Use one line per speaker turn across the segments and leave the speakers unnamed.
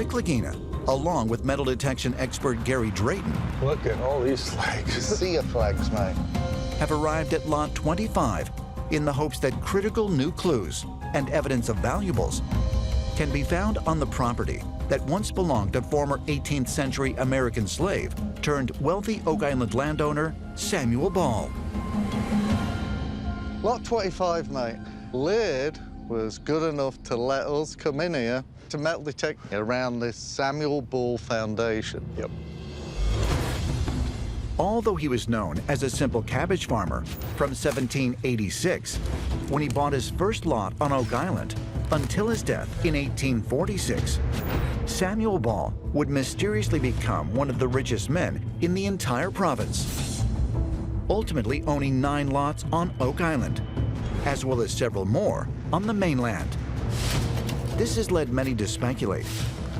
Rick Lagina, along with metal detection expert Gary Drayton,
Look at all these flags.
Sea of flags, mate.
have arrived at Lot 25 in the hopes that critical new clues and evidence of valuables can be found on the property that once belonged to former 18th century American slave turned wealthy Oak Island landowner Samuel Ball.
Lot 25, mate. Laird was good enough to let us come in here to metal detect around this Samuel Ball foundation.
Yep.
Although he was known as a simple cabbage farmer from 1786, when he bought his first lot on Oak Island, until his death in 1846, Samuel Ball would mysteriously become one of the richest men in the entire province, ultimately owning 9 lots on Oak Island, as well as several more on the mainland. This has led many to speculate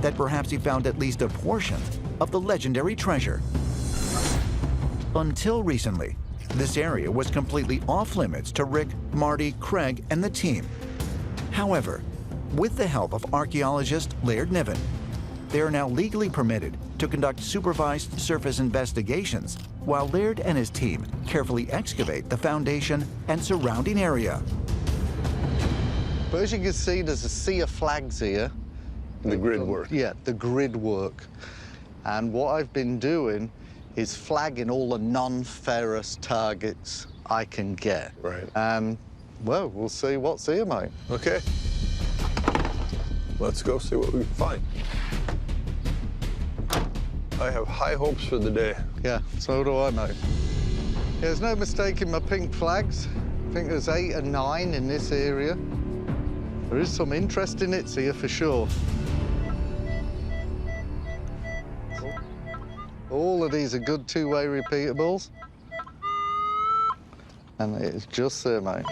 that perhaps he found at least a portion of the legendary treasure. Until recently, this area was completely off-limits to Rick, Marty, Craig, and the team. However, with the help of archaeologist Laird Niven, they are now legally permitted to conduct supervised surface investigations while Laird and his team carefully excavate the foundation and surrounding area.
But as you can see, there's a sea of flags here.
The grid work.
Yeah, the grid work. And what I've been doing is flagging all the non-ferrous targets I can get.
Right.
And, well, we'll see what's here, mate.
Okay. Let's go see what we can find. I have high hopes for the day.
Yeah, so do I, mate. There's no mistaking my pink flags. I think there's 8 or 9 in this area. There is some interesting hits here for sure. All of these are good two-way repeatables. And it's just there, mate.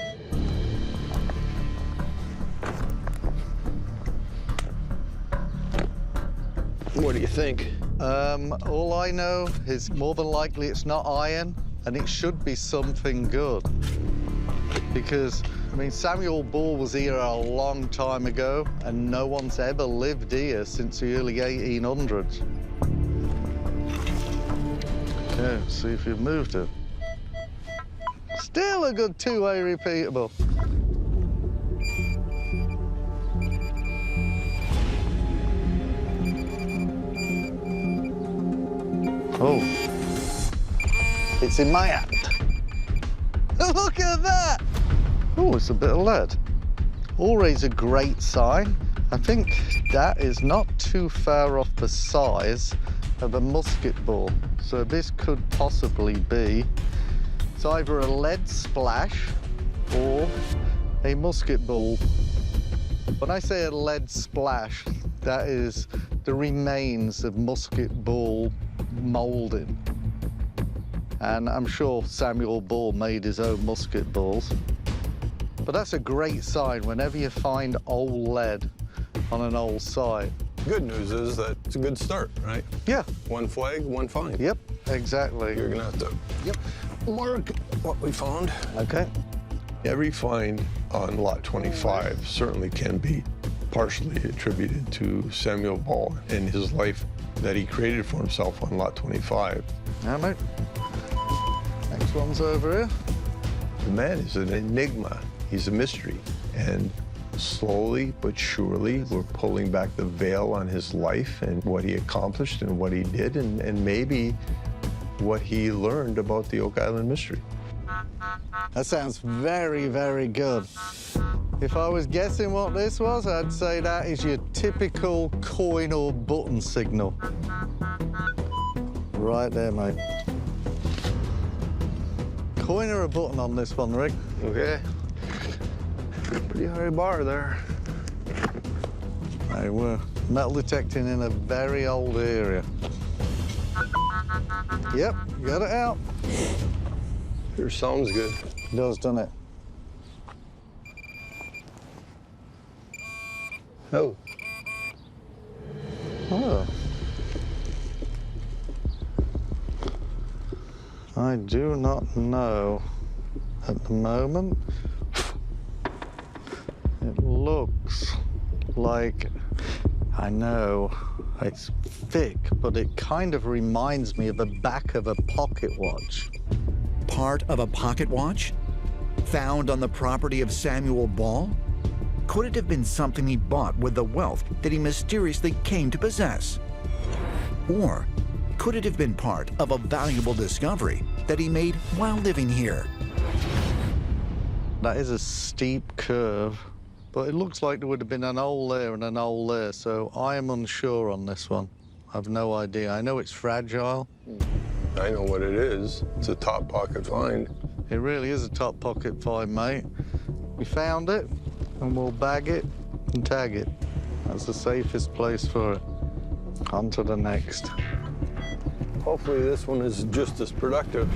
What do you think?
All I know is more than likely it's not iron, and it should be something good. Because, I mean, Samuel Ball was here a long time ago, and no one's ever lived here since the early 1800s. Okay, see if you've moved it. Still a good two-way repeatable. Oh, it's in my hand. Look at that! Oh, it's a bit of lead. Always a great sign. I think that is not too far off the size of a musket ball. So this could possibly be, it's either a lead splash or a musket ball. When I say a lead splash, that is the remains of musket ball molding. And I'm sure Samuel Ball made his own musket balls. But that's a great sign whenever you find old lead on an old site.
Good news is that it's a good start, right?
Yeah.
One flag, one find.
Yep, exactly.
You're gonna have to mark what we found.
Okay.
Every find on Lot 25 certainly can be partially attributed to Samuel Ball and his life that he created for himself on Lot 25.
Now, mate. Next one's over here.
The man is an enigma. He's a mystery. And slowly but surely, we're pulling back the veil on his life and what he accomplished and what he did and maybe what he learned about the Oak Island mystery.
That sounds very, very good. If I was guessing what this was, I'd say that is your typical coin or button signal. Right there, mate. Coin or a button on this one, Rick?
Okay. Pretty high bar there.
Hey, we're metal detecting in a very old area. Yep, got it out.
Sure sounds good.
It does, doesn't it?
Oh.
Oh. I do not know at the moment. It looks like I know. It's thick, but it kind of reminds me of the back of a pocket watch.
Part of a pocket watch? Found on the property of Samuel Ball? Could it have been something he bought with the wealth that he mysteriously came to possess? Or could it have been part of a valuable discovery that he made while living here?
That is a steep curve, but it looks like there would have been an hole there and an hole there, so I am unsure on this one. I've no idea. I know it's fragile.
I know what it is. It's a top pocket find.
It really is a top pocket find, mate. We found it, and we'll bag it and tag it. That's the safest place for it. On to the next.
Hopefully this one is just as productive.